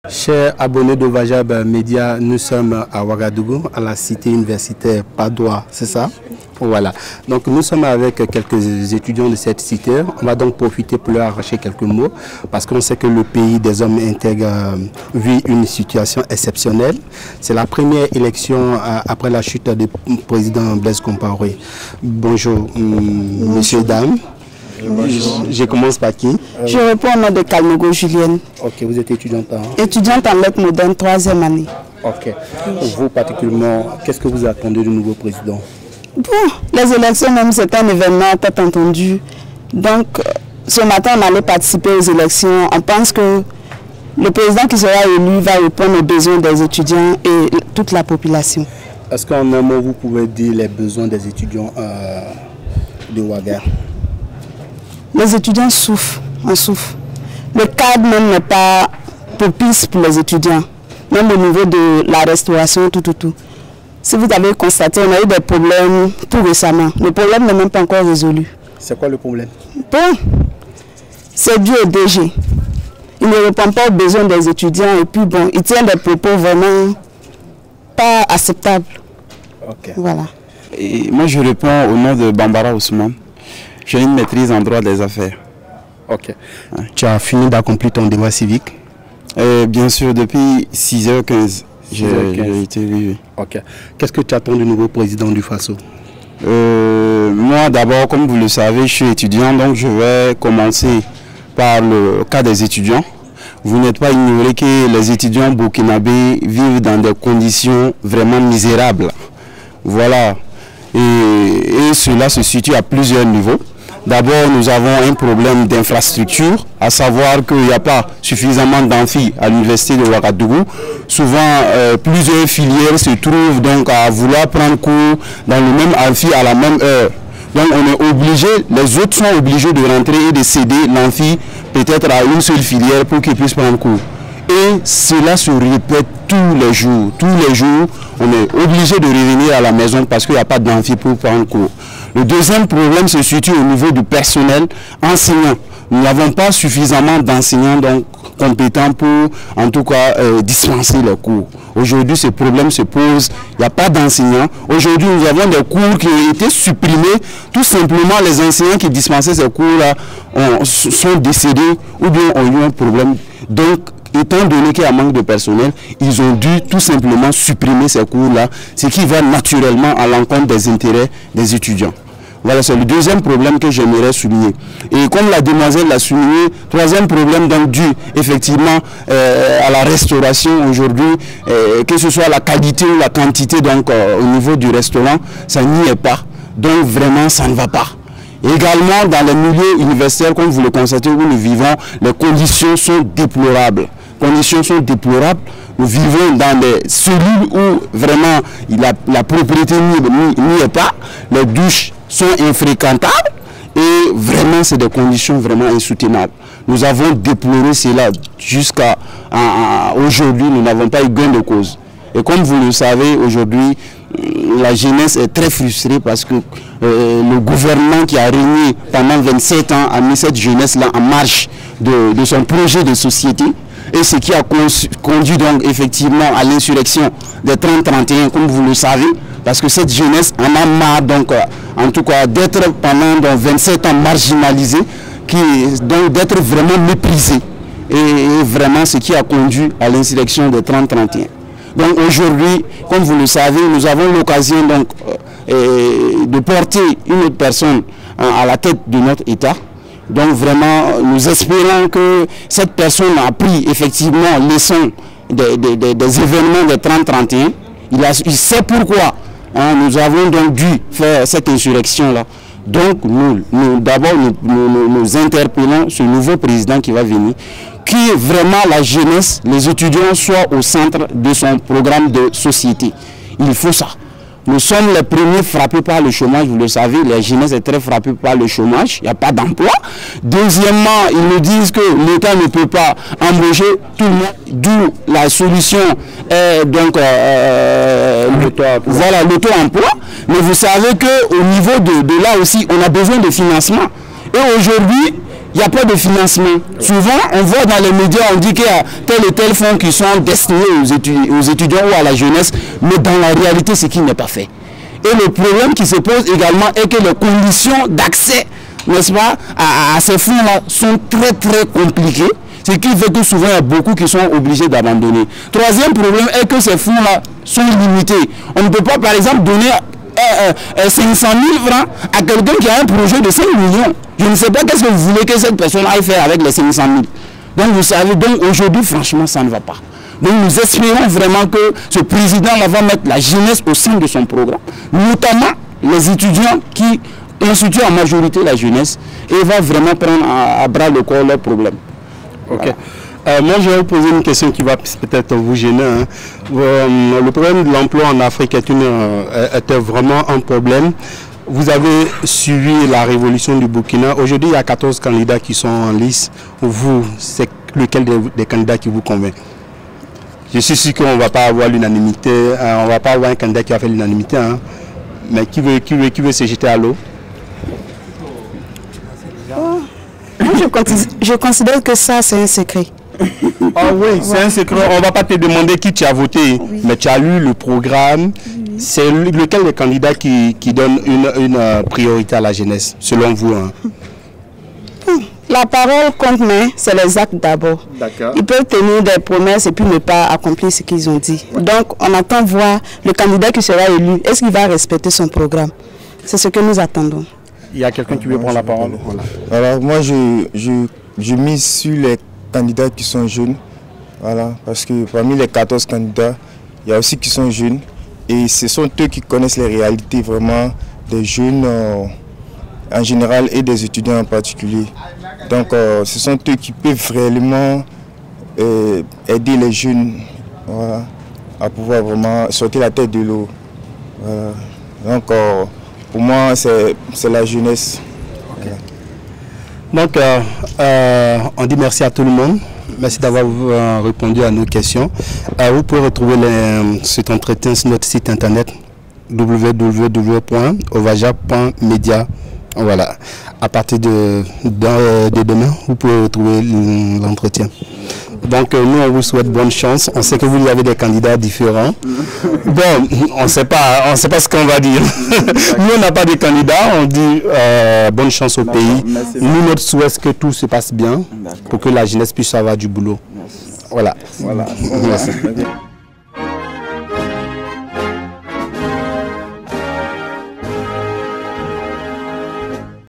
Chers abonnés de Vajab Média, nous sommes à Ouagadougou, à la cité universitaire Padoua, c'est ça? Voilà. Donc nous sommes avec quelques étudiants de cette cité. On va donc profiter pour leur arracher quelques mots parce qu'on sait que le pays des hommes intègres vit une situation exceptionnelle. C'est la première élection après la chute du président Blaise Compaoré. Bonjour, messieurs, dames. Je commence par qui? Je réponds au nom de Kalmogo Julienne. Ok, vous êtes étudiante en... Étudiante en lettres modernes, 3e année. Ok. Vous particulièrement, qu'est-ce que vous attendez du nouveau président? Bon, les élections même c'est un événement, t'as entendu. Donc, ce matin on allait participer aux élections. On pense que le président qui sera élu va répondre aux besoins des étudiants et toute la population. Est-ce qu'en un mot vous pouvez dire les besoins des étudiants de Ouaga? Les étudiants souffrent, on souffre. Le cadre même n'est pas propice pour les étudiants, même au niveau de la restauration, tout. Si vous avez constaté, on a eu des problèmes tout récemment. Le problème n'est même pas encore résolu. C'est quoi le problème? Bon, c'est dû au DG. Il ne répond pas aux besoins des étudiants et puis bon, il tient des propos vraiment pas acceptables. Ok. Voilà. Et moi je réponds au nom de Bambara Ousmane. J'ai une maîtrise en droit des affaires. Ok. Ouais. Tu as fini d'accomplir ton devoir civique? Bien sûr, depuis 6h15. J'ai été élu. Ok. Qu'est-ce que tu attends du nouveau président du Faso? Moi d'abord, comme vous le savez, je suis étudiant, donc je vais commencer par le cas des étudiants. Vous n'êtes pas ignoré que les étudiants burkinabés vivent dans des conditions vraiment misérables. Voilà. Et cela se situe à plusieurs niveaux. D'abord, nous avons un problème d'infrastructure, à savoir qu'il n'y a pas suffisamment d'amphi à l'université de Ouagadougou. Souvent, plusieurs filières se trouvent donc à vouloir prendre cours dans le même amphi à la même heure. Donc on est obligé, les autres sont obligés de rentrer et de céder l'amphi peut-être à une seule filière pour qu'ils puissent prendre cours. Et cela se répète tous les jours. Tous les jours, on est obligé de revenir à la maison parce qu'il n'y a pas d'amphi pour prendre cours. Le deuxième problème se situe au niveau du personnel enseignant. Nous n'avons pas suffisamment d'enseignants donc compétents pour, en tout cas, dispenser les cours. Aujourd'hui, ce problème se pose. Il n'y a pas d'enseignants. Aujourd'hui, nous avons des cours qui ont été supprimés. Tout simplement, les enseignants qui dispensaient ces cours-là sont décédés ou bien ont eu un problème. Donc, étant donné qu'il y a un manque de personnel, ils ont dû tout simplement supprimer ces cours-là, ce qui va naturellement à l'encontre des intérêts des étudiants. Voilà, c'est le deuxième problème que j'aimerais souligner. Et comme la demoiselle l'a souligné, troisième problème donc dû effectivement à la restauration aujourd'hui, que ce soit la qualité ou la quantité donc au niveau du restaurant, ça n'y est pas. Donc vraiment, ça ne va pas. Également dans les milieux universitaires, comme vous le constatez où nous vivons, les conditions sont déplorables. Nous vivons dans des cellules où vraiment la propriété n'y est pas. Les douches sont infréquentables et vraiment c'est des conditions vraiment insoutenables. Nous avons déploré cela jusqu'à aujourd'hui, nous n'avons pas eu gain de cause. Et comme vous le savez, aujourd'hui, la jeunesse est très frustrée parce que le gouvernement qui a régné pendant 27 ans a mis cette jeunesse-là en marche de son projet de société. Et ce qui a conduit donc effectivement à l'insurrection des 30-31, comme vous le savez, parce que cette jeunesse en a marre donc, en tout cas, d'être pendant donc, 27 ans marginalisée, donc d'être vraiment méprisée. Et vraiment ce qui a conduit à l'insurrection des 30-31. Donc aujourd'hui, comme vous le savez, nous avons l'occasion donc de porter une autre personne à la tête de notre État. Donc vraiment, nous espérons que cette personne a pris effectivement leçon des événements des 30-31. Il sait pourquoi nous avons donc dû faire cette insurrection-là. Donc d'abord, nous interpellons ce nouveau président qui va venir, qui vraiment la jeunesse, les étudiants soient au centre de son programme de société. Il faut ça. Nous sommes les premiers frappés par le chômage, vous le savez, la jeunesse est très frappée par le chômage, il n'y a pas d'emploi. Deuxièmement, ils nous disent que l'État ne peut pas embaucher tout le monde, d'où la solution est donc l'auto-emploi. Mais vous savez qu'au niveau de là aussi, on a besoin de financement. Et aujourd'hui, il n'y a pas de financement. Souvent, on voit dans les médias, on dit qu'il y a tel et tel fonds qui sont destinés aux étudiants ou à la jeunesse, mais dans la réalité, c'est qui n'est pas fait. Et le problème qui se pose également est que les conditions d'accès, n'est-ce pas, à ces fonds-là sont très très compliquées. Ce qui fait que souvent, il y a beaucoup qui sont obligés d'abandonner. Troisième problème est que ces fonds-là sont limités. On ne peut pas, par exemple, donner 500 000 francs à quelqu'un qui a un projet de 5 millions. Je ne sais pas qu'est-ce que vous voulez que cette personne aille faire avec les 500 000. Donc, vous savez, donc aujourd'hui, franchement, ça ne va pas. Donc, nous espérons vraiment que ce président-là va mettre la jeunesse au sein de son programme, notamment les étudiants qui constituent en majorité la jeunesse, et va vraiment prendre à bras le corps leurs problèmes. Ok. Moi, je vais vous poser une question qui va peut-être vous gêner. Hein. Le problème de l'emploi en Afrique était vraiment un problème. Vous avez suivi la révolution du Burkina. Aujourd'hui, il y a 14 candidats qui sont en lice. Vous, c'est lequel des candidats qui vous convainc? Je suis sûr qu'on ne va pas avoir l'unanimité. On ne va pas avoir un candidat qui va faire l'unanimité. Hein. Mais qui veut se jeter à l'eau? Moi, je considère que ça, c'est un secret. Ah oui, c'est un secret. On ne va pas te demander qui tu as voté, oui. Mais tu as lu le programme. Oui. C'est lequel des candidats qui donne une priorité à la jeunesse, selon vous? Hein? La parole compte, mais c'est les actes d'abord. Ils peuvent tenir des promesses et puis ne pas accomplir ce qu'ils ont dit. Ouais. Donc, on attend voir le candidat qui sera élu. Est-ce qu'il va respecter son programme? C'est ce que nous attendons. Il y a quelqu'un qui veut prendre la parole. Voilà. Alors, moi, je mise sur les candidats qui sont jeunes, voilà, parce que parmi les 14 candidats, il y a aussi qui sont jeunes et ce sont eux qui connaissent les réalités vraiment des jeunes en général et des étudiants en particulier. Donc ce sont eux qui peuvent réellement aider les jeunes, voilà, à pouvoir vraiment sortir la tête de l'eau. Voilà. Donc pour moi c'est la jeunesse. Okay. Voilà. Donc, on dit merci à tout le monde. Merci d'avoir répondu à nos questions. Vous pouvez retrouver cet entretien sur notre site internet www.ovaja.media. Voilà. À partir de demain, vous pouvez retrouver l'entretien. Donc, nous, on vous souhaite bonne chance. On sait que vous avez des candidats différents. Bon, on ne sait pas ce qu'on va dire. Nous, on n'a pas de candidats. On dit bonne chance au pays. Nous, notre souhait, c'est que tout se passe bien pour que la jeunesse puisse avoir du boulot. Voilà. Merci.